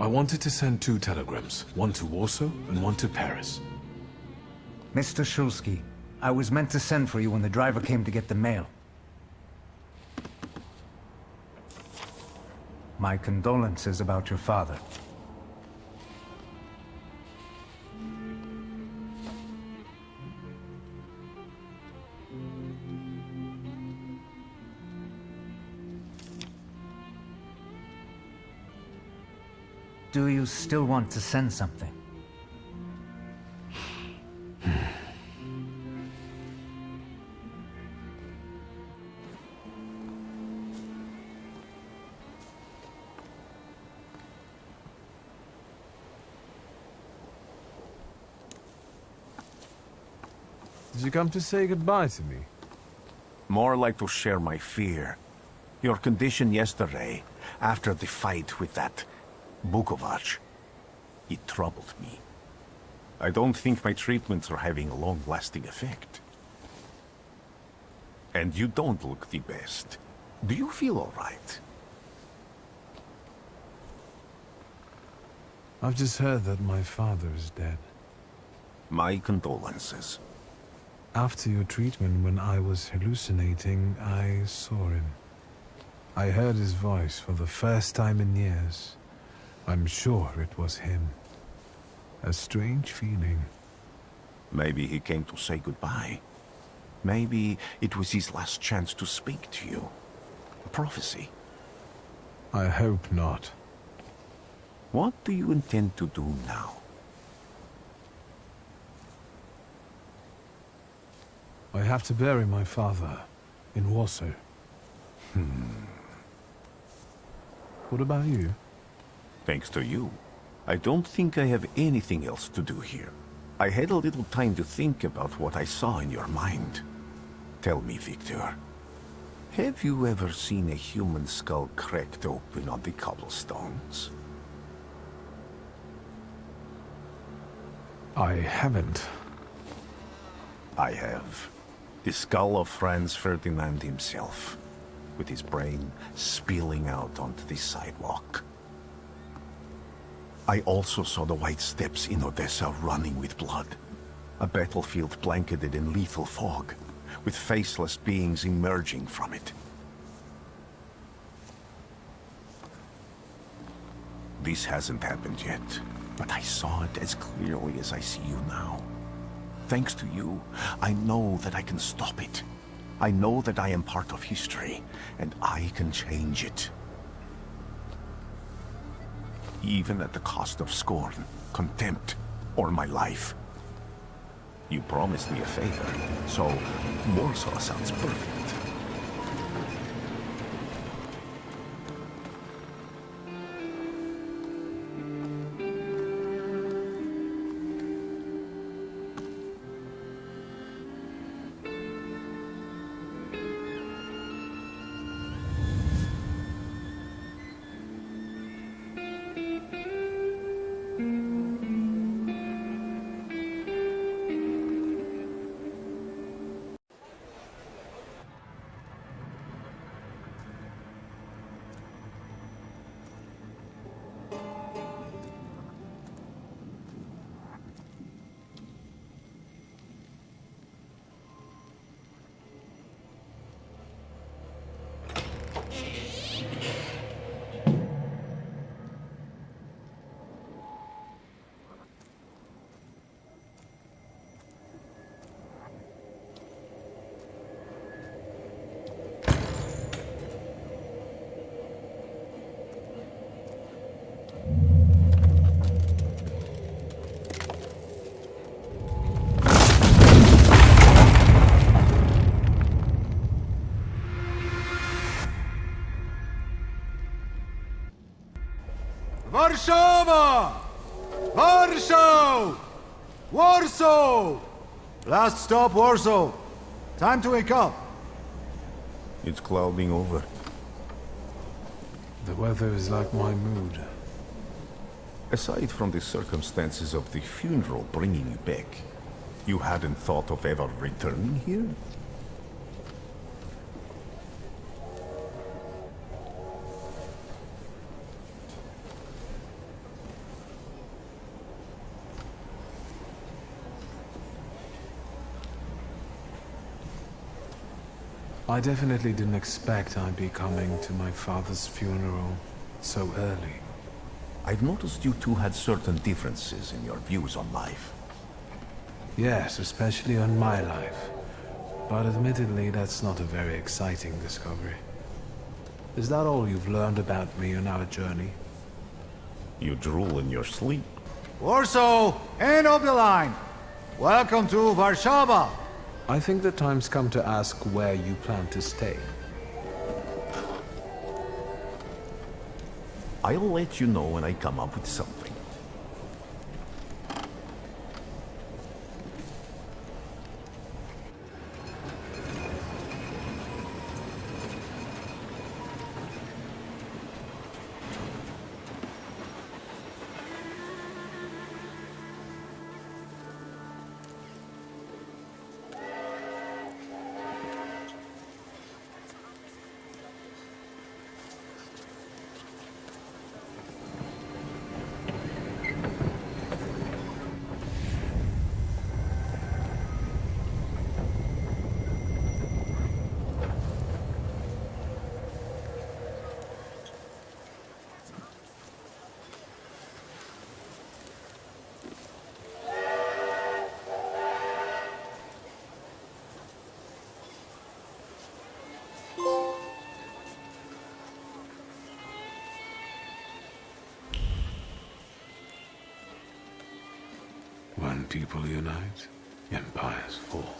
I wanted to send 2 telegrams, one to Warsaw and one to Paris. Mr. Szulski, I was meant to send for you when the driver came to get the mail. My condolences about your father. Do you still want to send something? Did you come to say goodbye to me? More like to share my fear. Your condition yesterday, after the fight with that Bukovac, it troubled me. I don't think my treatments are having a long-lasting effect. And you don't look the best. Do you feel all right? I've just heard that my father is dead. My condolences. After your treatment, when I was hallucinating, I saw him. I heard his voice for the first time in years. I'm sure it was him. A strange feeling. Maybe he came to say goodbye. Maybe it was his last chance to speak to you. A prophecy. I hope not. What do you intend to do now? I have to bury my father in Warsaw. What about you? Thanks to you, I don't think I have anything else to do here. I had a little time to think about what I saw in your mind. Tell me, Wiktor, have you ever seen a human skull cracked open on the cobblestones? I haven't. I have. The skull of Franz Ferdinand himself, with his brain spilling out onto the sidewalk. I also saw the white steps in Odessa running with blood. A battlefield blanketed in lethal fog, with faceless beings emerging from it. This hasn't happened yet, but I saw it as clearly as I see you now. Thanks to you, I know that I can stop it. I know that I am part of history, and I can change it. Even at the cost of scorn, contempt, or my life. You promised me a favor, so Warsaw sounds perfect. Warszawa! Warsaw! Warsaw! Last stop, Warsaw. Time to wake up. It's clouding over. The weather is like my mood. Aside from the circumstances of the funeral bringing you back, you hadn't thought of ever returning here? I definitely didn't expect I'd be coming to my father's funeral so early. I've noticed you two had certain differences in your views on life. Yes, especially on my life. But admittedly, that's not a very exciting discovery. Is that all you've learned about me on our journey? You drool in your sleep. Warsaw, end of the line. Welcome to Varsovie. I think the time's come to ask where you plan to stay. I'll let you know when I come up with something. When people unite, empires fall.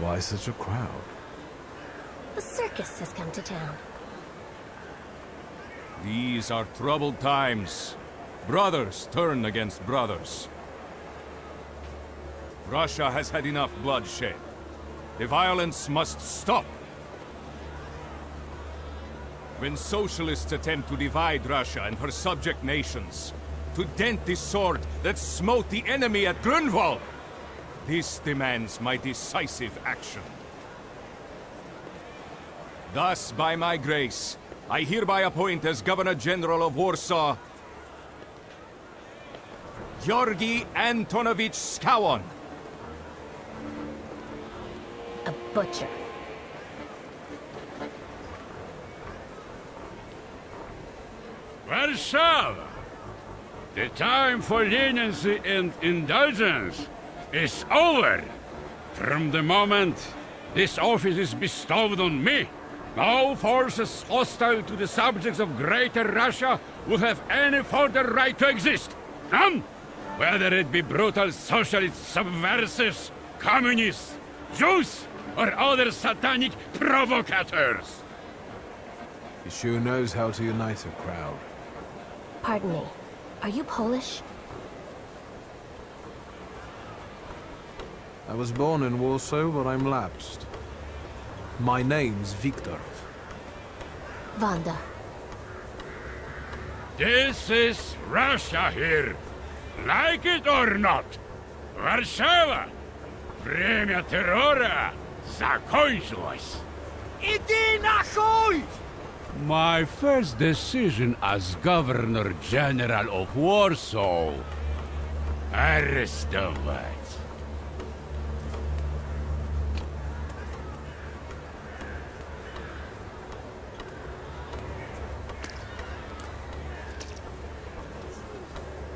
Why such a crowd? A circus has come to town. These are troubled times. Brothers turn against brothers. Russia has had enough bloodshed. The violence must stop. When socialists attempt to divide Russia and her subject nations, to dent the sword that smote the enemy at Grunwald, this demands my decisive action. Thus, by my grace, I hereby appoint as Governor General of Warsaw Georgi Antonovich Skowon. A butcher. Warsaw! The time for leniency and indulgence is over. From the moment this office is bestowed on me, no forces hostile to the subjects of Greater Russia will have any further right to exist. None! Whether it be brutal socialist subversives, communists, Jews, or other satanic provocateurs. He sure knows how to unite a crowd. Pardon me. Are you Polish? I was born in Warsaw, but I'm lapsed. My name's Wiktor. Wanda. This is Russia here. Like it or not. Warszawa. Время террора закончилось. Иди нахуй! My first decision as Governor General of Warsaw. Arrestovать.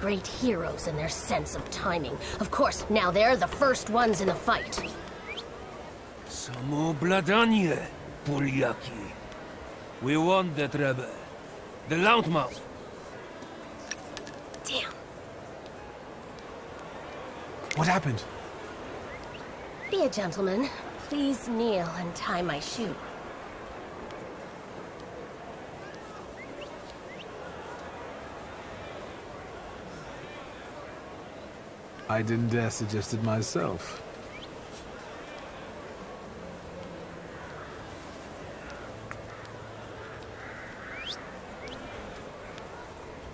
Great heroes in their sense of timing. Of course, now they're the first ones in the fight. Samoobladanie, Polyaki. We want that rebel. The loudmouth. Damn. What happened? Be a gentleman. Please kneel and tie my shoe. I didn't dare suggest it myself.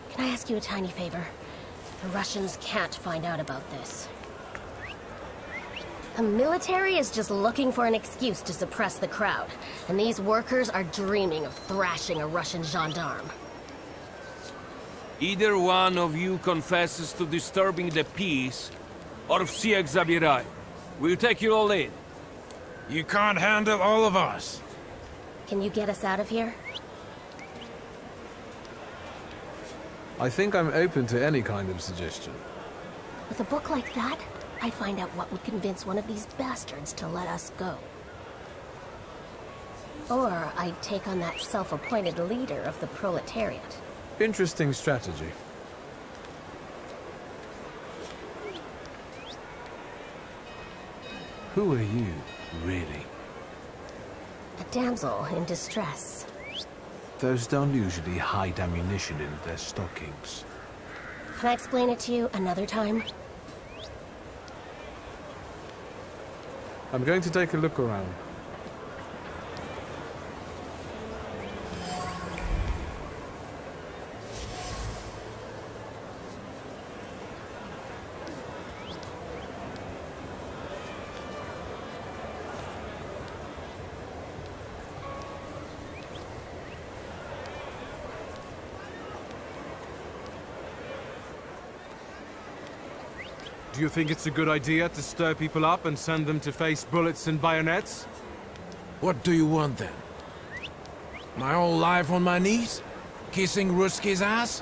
Can I ask you a tiny favor? The Russians can't find out about this. The military is just looking for an excuse to suppress the crowd, and these workers are dreaming of thrashing a Russian gendarme. Either one of you confesses to disturbing the peace, or всех забирай. We'll take you all in. You can't handle all of us. Can you get us out of here? I think I'm open to any kind of suggestion. With a book like that, I'd find out what would convince one of these bastards to let us go. Or I'd take on that self-appointed leader of the proletariat. Interesting strategy. Who are you, really? A damsel in distress. Those don't usually hide ammunition in their stockings. Can I explain it to you another time? I'm going to take a look around. Do you think it's a good idea to stir people up and send them to face bullets and bayonets? What do you want then? My whole life on my knees? Kissing Ruski's ass?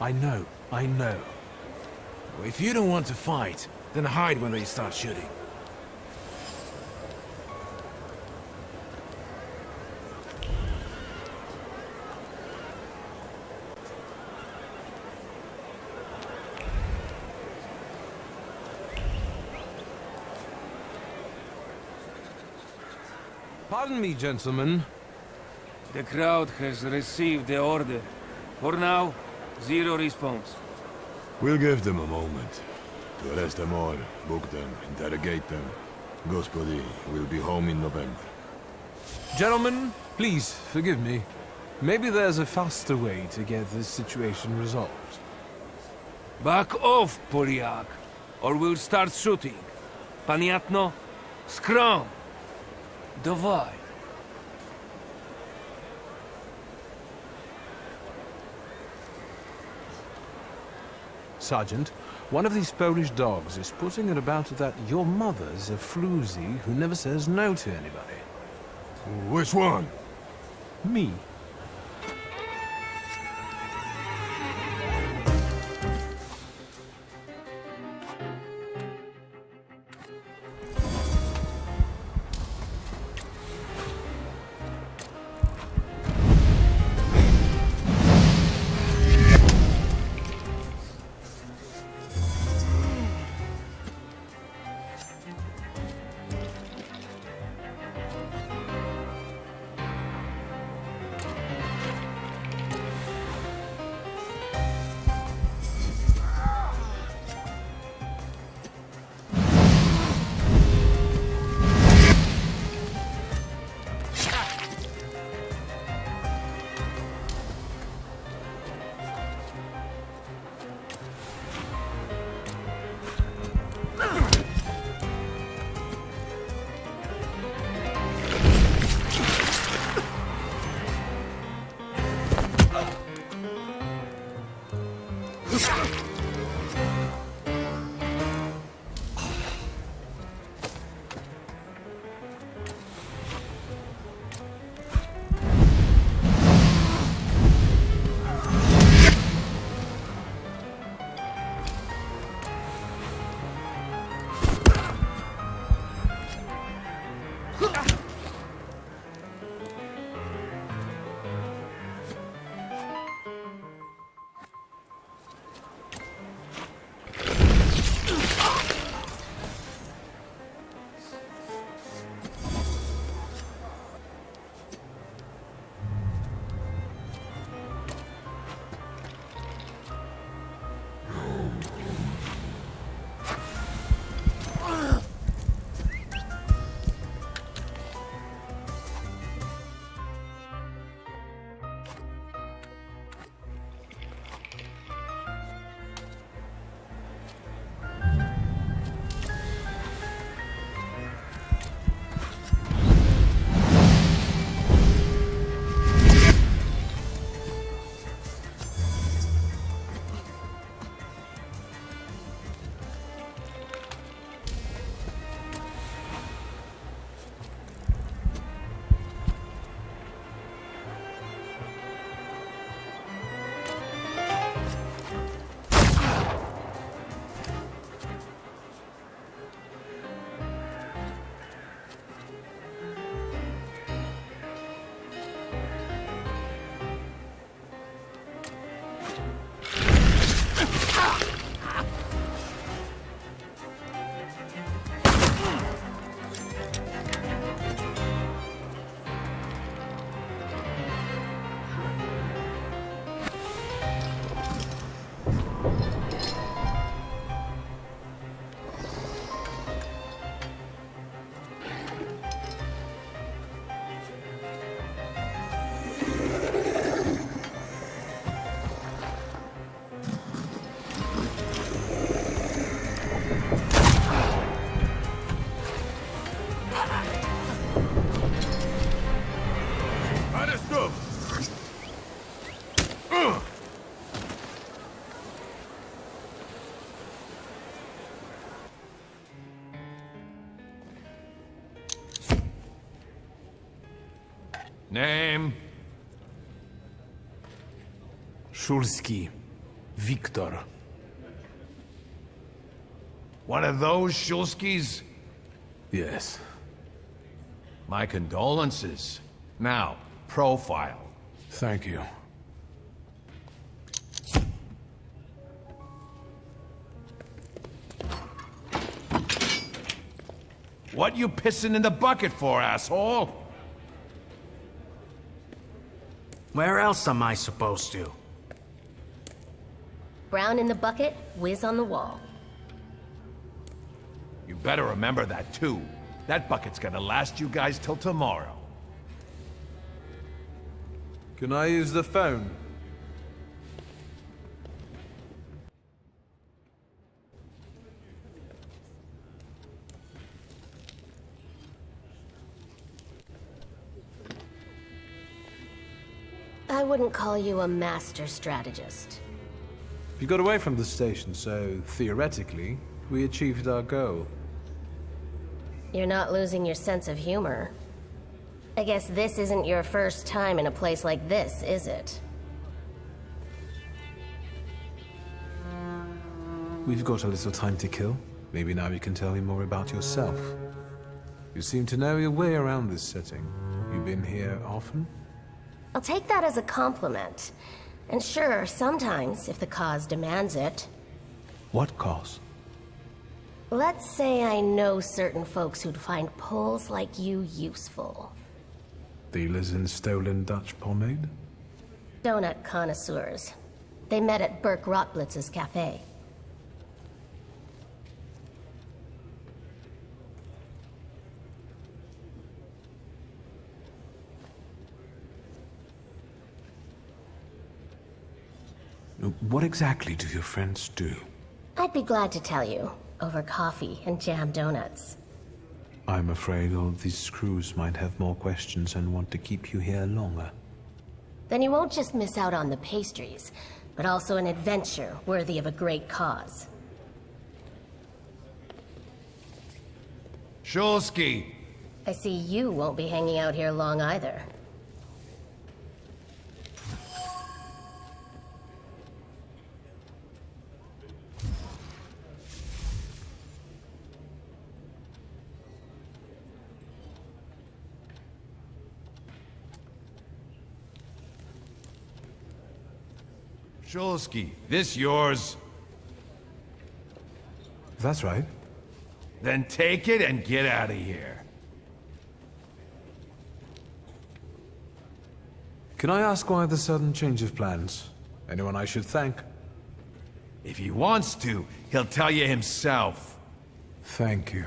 I know. If you don't want to fight, then hide when they start shooting. Pardon me, gentlemen. The crowd has received the order. For now, zero response. We'll give them a moment. To arrest them all, book them, interrogate them. Gospodi will be home in November. Gentlemen, please, forgive me. Maybe there's a faster way to get this situation resolved. Back off, Polyak, or we'll start shooting. Paniatno? Scrum! Dawaj. Sergeant, one of these Polish dogs is putting it about that your mother's a floozy who never says no to anybody. Which one? Me. Name? Szulski. Wiktor. One of those Szulskis? Yes. My condolences. Now, profile. Thank you. What you pissing in the bucket for, asshole? Where else am I supposed to? Brown in the bucket, whiz on the wall. You better remember that, too. That bucket's gonna last you guys till tomorrow. Can I use the phone? I wouldn't call you a master strategist. You got away from the station, so theoretically, we achieved our goal. You're not losing your sense of humor. I guess this isn't your first time in a place like this, is it? We've got a little time to kill. Maybe now you can tell me more about yourself. You seem to know your way around this setting. You've been here often? I'll take that as a compliment. And sure, sometimes, if the cause demands it. What cause? Let's say I know certain folks who'd find pulls like you useful. Dealers in stolen Dutch pomade? Donut connoisseurs. They met at Burke Rotblitz's cafe. What exactly do your friends do? I'd be glad to tell you, over coffee and jam donuts. I'm afraid all these screws might have more questions and want to keep you here longer. Then you won't just miss out on the pastries, but also an adventure worthy of a great cause. Szulski! I see you won't be hanging out here long either. Szulski, this yours? That's right. Then take it and get out of here. Can I ask why the sudden change of plans? Anyone I should thank? If he wants to, he'll tell you himself. Thank you.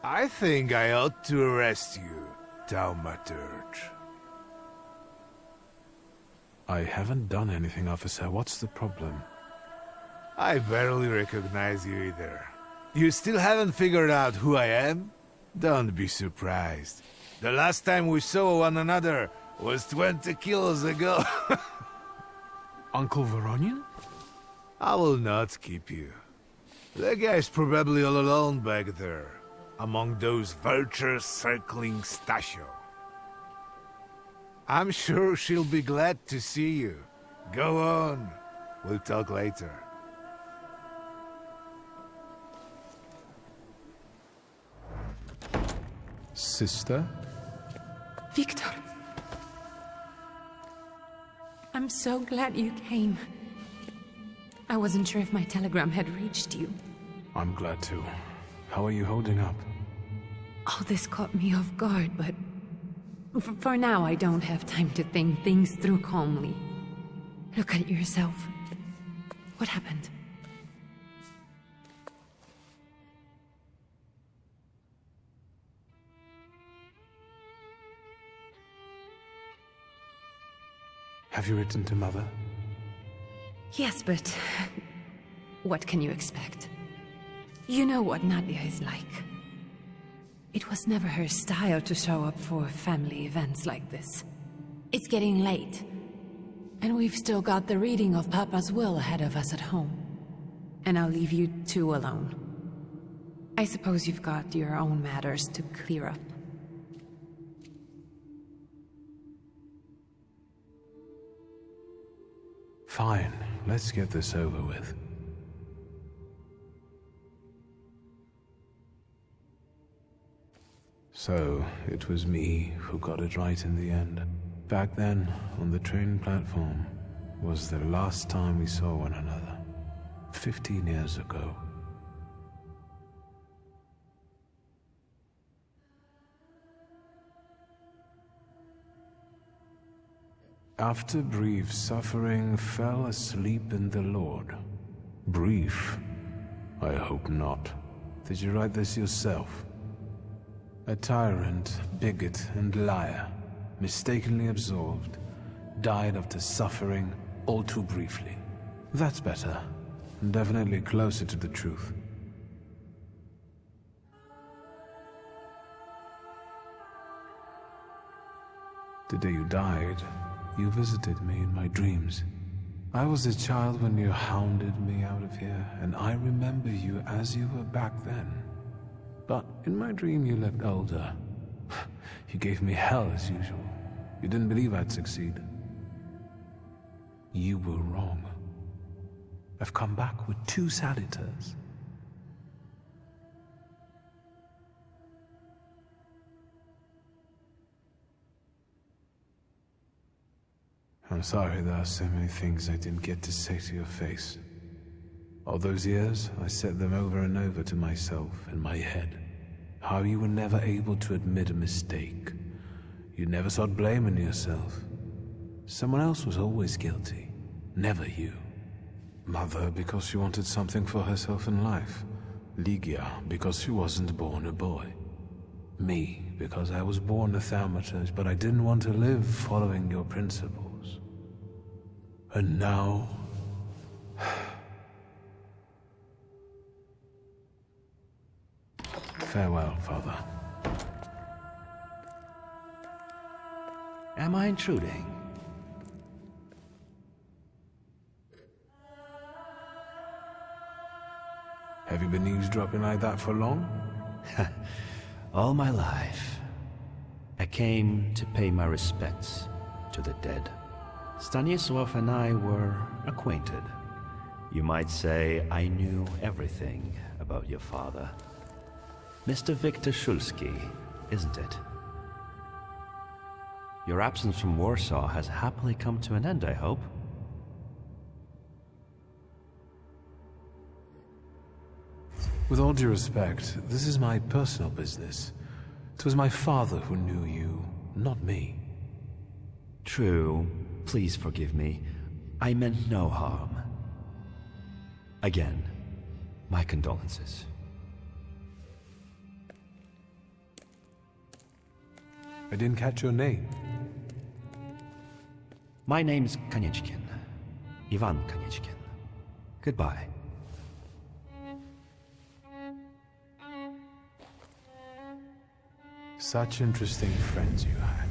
I think I ought to arrest you, THAUMATURGE. I haven't done anything, officer. What's the problem? I barely recognize you either. You still haven't figured out who I am? Don't be surprised. The last time we saw one another was 20 kilos ago. Uncle Voronian? I will not keep you. The guy's probably all alone back there, among those vultures circling Stasio. I'm sure she'll be glad to see you. Go on. We'll talk later. Sister? Wiktor. I'm so glad you came. I wasn't sure if my telegram had reached you. I'm glad too. How are you holding up? All this caught me off guard, but for now I don't have time to think things through calmly. Look at yourself. What happened? Have you written to Mother? Yes, but what can you expect? You know what Nadia is like. It was never her style to show up for family events like this. It's getting late, and we've still got the reading of Papa's will ahead of us at home. And I'll leave you two alone. I suppose you've got your own matters to clear up. Fine, let's get this over with. So, it was me who got it right in the end. Back then, on the train platform, was the last time we saw one another. 15 years ago. After brief suffering, fell asleep in the Lord. Brief? I hope not. Did you write this yourself? A tyrant, bigot, and liar, mistakenly absolved, died after suffering all too briefly. That's better. Definitely closer to the truth. The day you died, you visited me in my dreams. I was a child when you hounded me out of here, and I remember you as you were back then. But in my dream you looked older. You gave me hell as usual. You didn't believe I'd succeed. You were wrong. I've come back with 2 Saluteurs. I'm sorry there are so many things I didn't get to say to your face. All those years, I said them over and over to myself in my head. How you were never able to admit a mistake. You never sought blame in yourself. Someone else was always guilty, never you. Mother because she wanted something for herself in life. Ligia because she wasn't born a boy. Me because I was born a thaumaturge, but I didn't want to live following your principles. And now... Farewell, Father. Am I intruding? Have you been eavesdropping like that for long? All my life. I came to pay my respects to the dead. Stanisław and I were acquainted. You might say I knew everything about your father. Mr. Wiktor Szulski, isn't it? Your absence from Warsaw has happily come to an end, I hope. With all due respect, this is my personal business. It was my father who knew you, not me. True. Please forgive me. I meant no harm. Again, my condolences. I didn't catch your name. My name's Konieczkin. Ivan Konieczkin. Goodbye. Such interesting friends you had.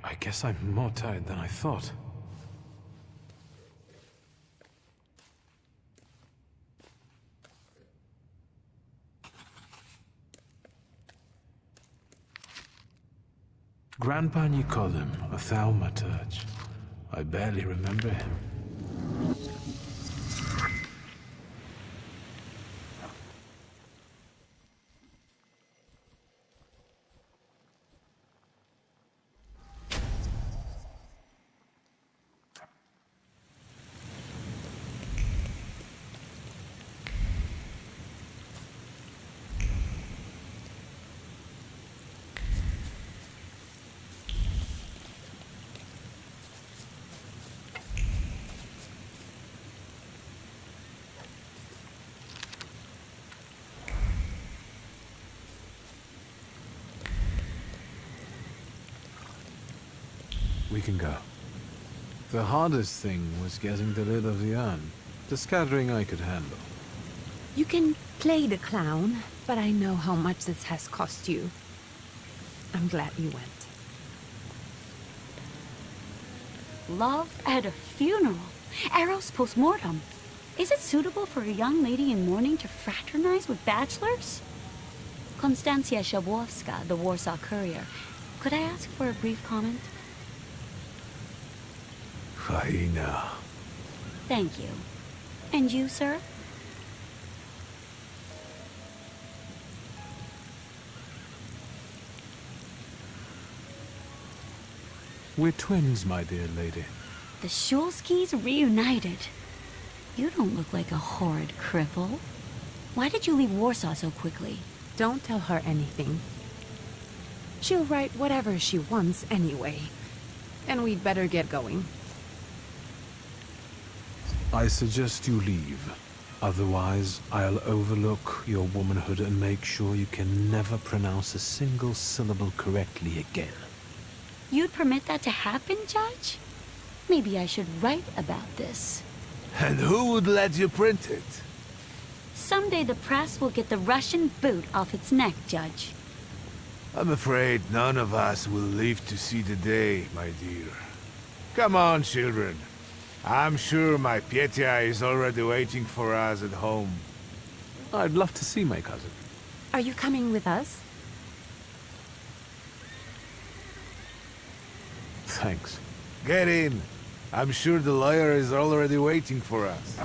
I guess I'm more tired than I thought. Grandpa Nikodem, a thaumaturge. I barely remember him. We can go. The hardest thing was getting the lid of the urn. The scattering I could handle. You can play the clown, but I know how much this has cost you. I'm glad you went. Love at a funeral. Eros post-mortem. Is it suitable for a young lady in mourning to fraternize with bachelors? Konstancja Szabłowska, the Warsaw Courier. Could I ask for a brief comment? Hyena. Thank you. And you, sir? We're twins, my dear lady. The Szulskis reunited. You don't look like a horrid cripple. Why did you leave Warsaw so quickly? Don't tell her anything. She'll write whatever she wants anyway. And we'd better get going. I suggest you leave. Otherwise, I'll overlook your womanhood and make sure you can never pronounce a single syllable correctly again. You'd permit that to happen, Judge? Maybe I should write about this. And who would let you print it? Someday the press will get the Russian boot off its neck, Judge. I'm afraid none of us will live to see the day, my dear. Come on, children. I'm sure my Petya is already waiting for us at home. I'd love to see my cousin. Are you coming with us? Thanks. Get in. I'm sure the lawyer is already waiting for us.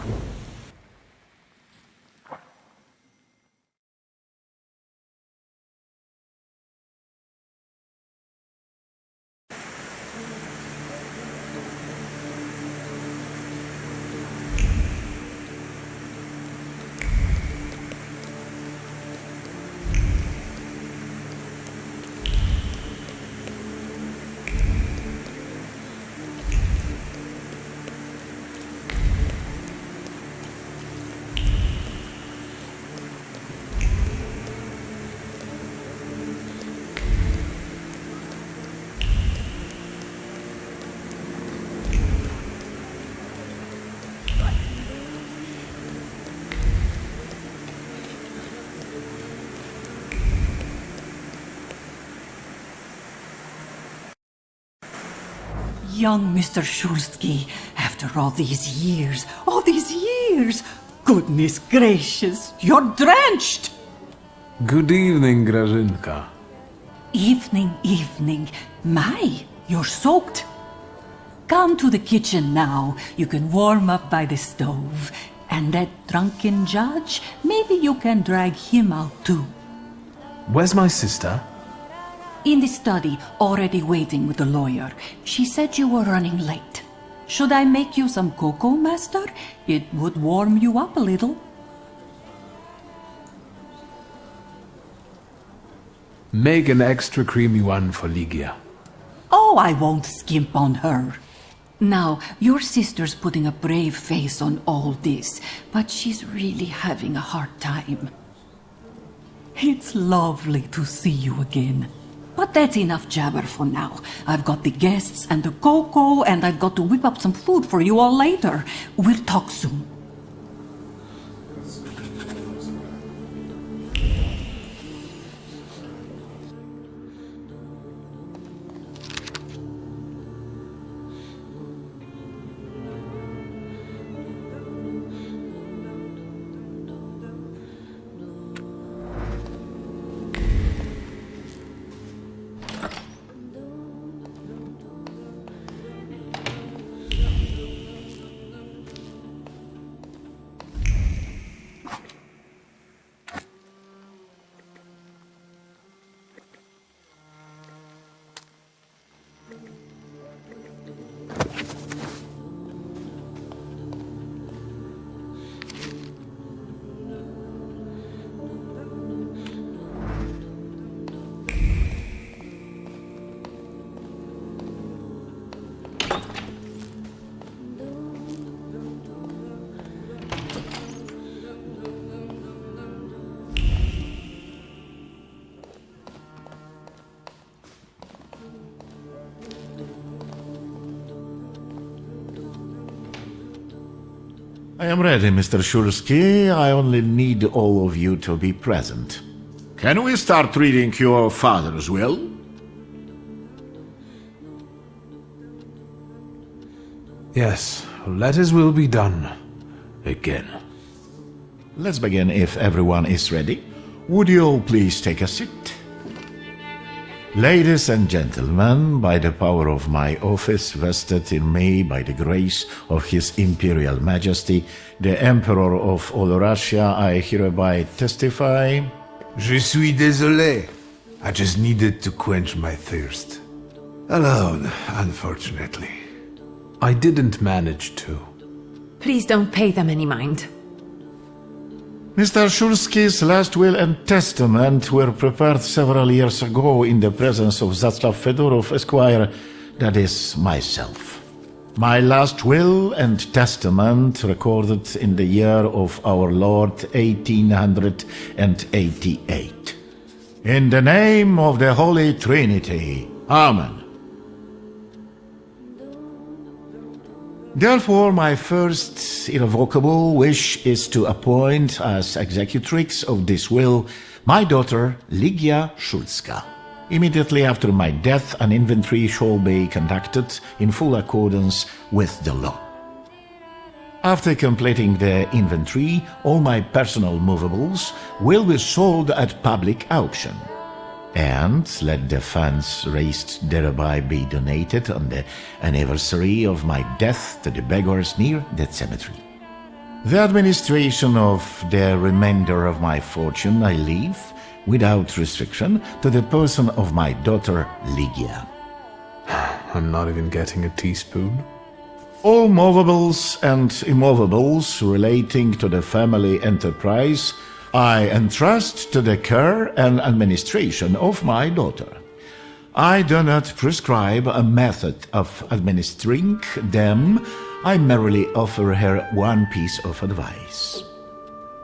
Young Mr. Szulski, after all these years, goodness gracious, you're drenched! Good evening, Grażynka. Evening. My, you're soaked. Come to the kitchen now. You can warm up by the stove. And that drunken judge, maybe you can drag him out too. Where's my sister? In the study, already waiting with the lawyer. She said you were running late. Should I make you some cocoa, master? It would warm you up a little. Make an extra creamy one for Ligia. Oh, I won't skimp on her. Now, your sister's putting a brave face on all this, but she's really having a hard time. It's lovely to see you again. But that's enough jabber for now. I've got the guests and the cocoa, and I've got to whip up some food for you all later. We'll talk soon. I am ready, Mr. Szulski. I only need all of you to be present. Can we start reading your father's will? Yes, let his will be done. Again. Let's begin if everyone is ready. Would you all please take a seat? Ladies and gentlemen, by the power of my office vested in me by the grace of His Imperial Majesty, the Emperor of all Russia, I hereby testify... Je suis désolé. I just needed to quench my thirst. Alone, unfortunately. I didn't manage to. Please don't pay them any mind. Mr. Szulski's last will and testament were prepared several years ago in the presence of Zaslav Fedorov, Esquire, that is, myself. My last will and testament recorded in the year of our Lord 1888. In the name of the Holy Trinity. Amen. Therefore, my first irrevocable wish is to appoint as executrix of this will my daughter Ligia Szulska. Immediately after my death, an inventory shall be conducted in full accordance with the law. After completing the inventory, all my personal movables will be sold at public auction. And let the funds raised thereby be donated on the anniversary of my death to the beggars near that cemetery. The administration of the remainder of my fortune I leave, without restriction, to the person of my daughter Ligia. I'm not even getting a teaspoon. All movables and immovables relating to the family enterprise I entrust to the care and administration of my daughter. I do not prescribe a method of administering them. I merely offer her one piece of advice.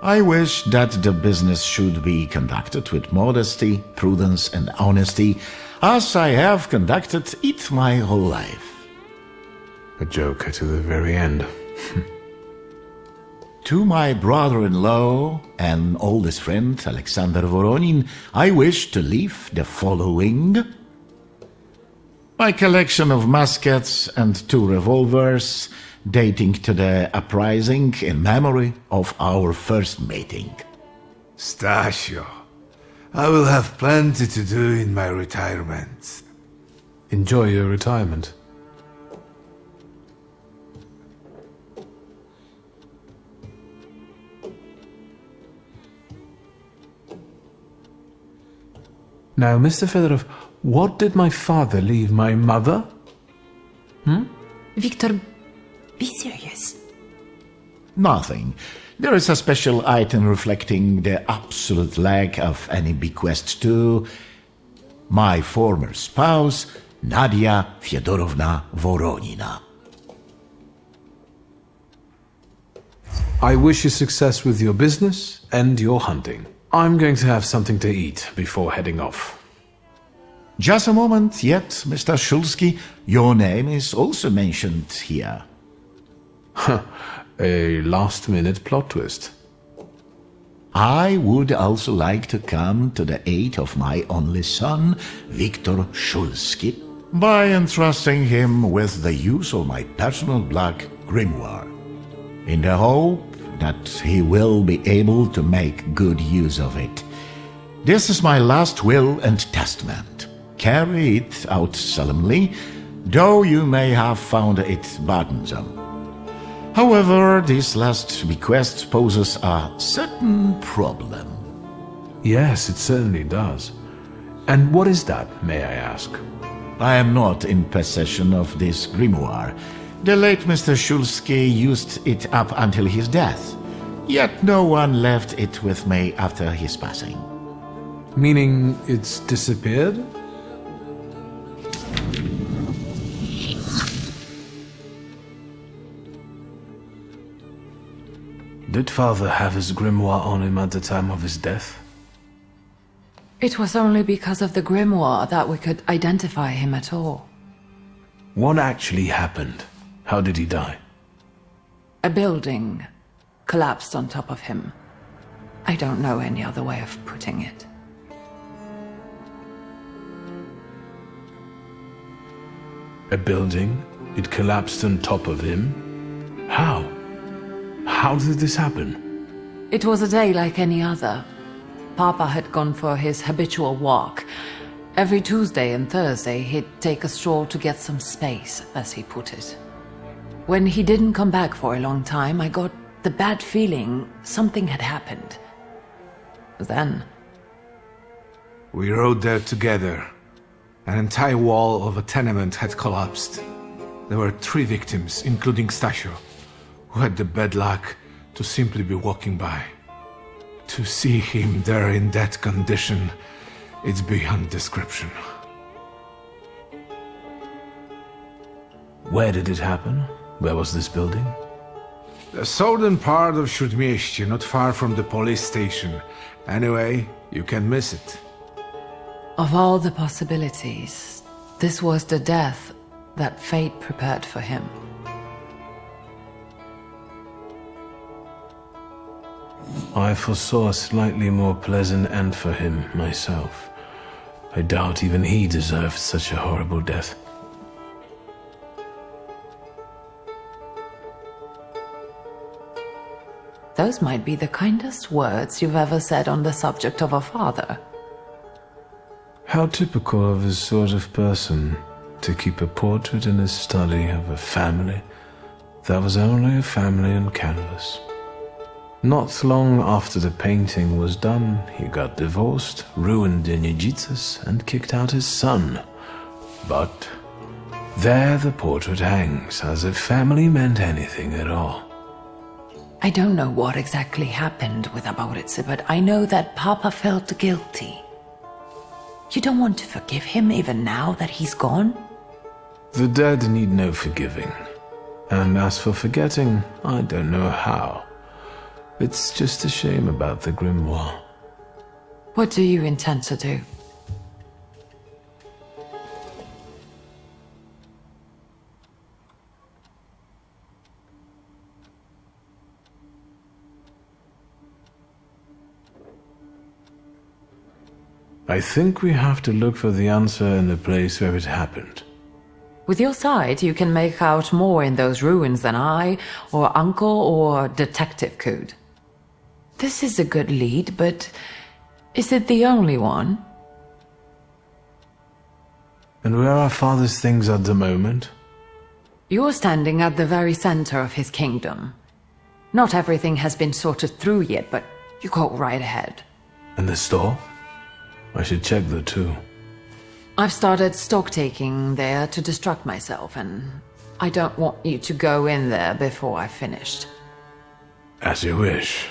I wish that the business should be conducted with modesty, prudence, and honesty, as I have conducted it my whole life. A joker to the very end. To my brother-in-law and oldest friend, Alexander Voronin, I wish to leave the following: my collection of muskets and 2 revolvers, dating to the uprising in memory of our first meeting. Stasio, I will have plenty to do in my retirement. Enjoy your retirement. Now, Mr. Fedorov, what did my father leave my mother? Wiktor, be serious. Nothing. There is a special item reflecting the absolute lack of any bequest to my former spouse, Nadia Fyodorovna Voronina. I wish you success with your business and your hunting. I'm going to have something to eat before heading off. Just a moment yet, Mr. Szulski. Your name is also mentioned here. A last-minute plot twist. I would also like to come to the aid of my only son, Wiktor Szulski, by entrusting him with the use of my personal black grimoire, in the hope that he will be able to make good use of it. This is my last will and testament. Carry it out solemnly, though you may have found it burdensome. However, this last bequest poses a certain problem. Yes, it certainly does. And what is that, may I ask? I am not in possession of this grimoire. The late Mr. Szulski used it up until his death, yet no one left it with me after his passing. Meaning it's disappeared? Did father have his grimoire on him at the time of his death? It was only because of the grimoire that we could identify him at all. What actually happened? How did he die? A building collapsed on top of him. I don't know any other way of putting it. A building? It collapsed on top of him? How? How did this happen? It was a day like any other. Papa had gone for his habitual walk. Every Tuesday and Thursday he'd take a stroll to get some space, as he put it. When he didn't come back for a long time, I got the bad feeling something had happened. Then... we rode there together. An entire wall of a tenement had collapsed. There were 3 victims, including Stasio, who had the bad luck to simply be walking by. To see him there in that condition, it's beyond description. Where did it happen? Where was this building? The southern part of Śródmieście, not far from the police station. Anyway, you can miss it. Of all the possibilities, this was the death that fate prepared for him. I foresaw a slightly more pleasant end for him, myself. I doubt even he deserved such a horrible death. Those might be the kindest words you've ever said on the subject of a father. How typical of his sort of person, to keep a portrait in his study of a family that was only a family on canvas. Not long after the painting was done, he got divorced, ruined Denijitsis, and kicked out his son. But there the portrait hangs, as if family meant anything at all. I don't know what exactly happened with Aboritse, but I know that Papa felt guilty. You don't want to forgive him even now that he's gone? The dead need no forgiving. And as for forgetting, I don't know how. It's just a shame about the grimoire. What do you intend to do? I think we have to look for the answer in the place where it happened. With your sight, you can make out more in those ruins than I, or Uncle, or Detective could. This is a good lead, but is it the only one? And where are Father's things at the moment? You're standing at the very center of his kingdom. Not everything has been sorted through yet, but you go right ahead. And the store? I should check the two. I've started stock-taking there to distract myself, and I don't want you to go in there before I've finished. As you wish.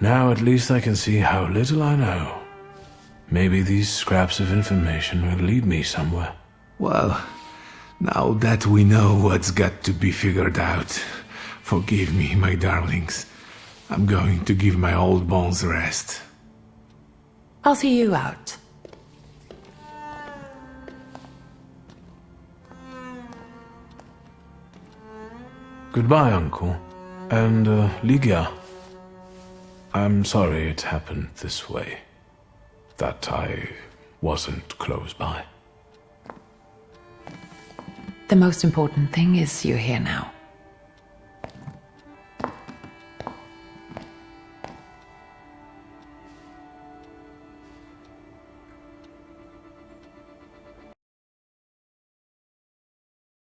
Now at least I can see how little I know. Maybe these scraps of information will lead me somewhere. Well, now that we know what's got to be figured out, forgive me, my darlings. I'm going to give my old bones a rest. I'll see you out. Goodbye, Uncle. And, Ligia. I'm sorry it happened this way. That I wasn't close by. The most important thing is you're here now.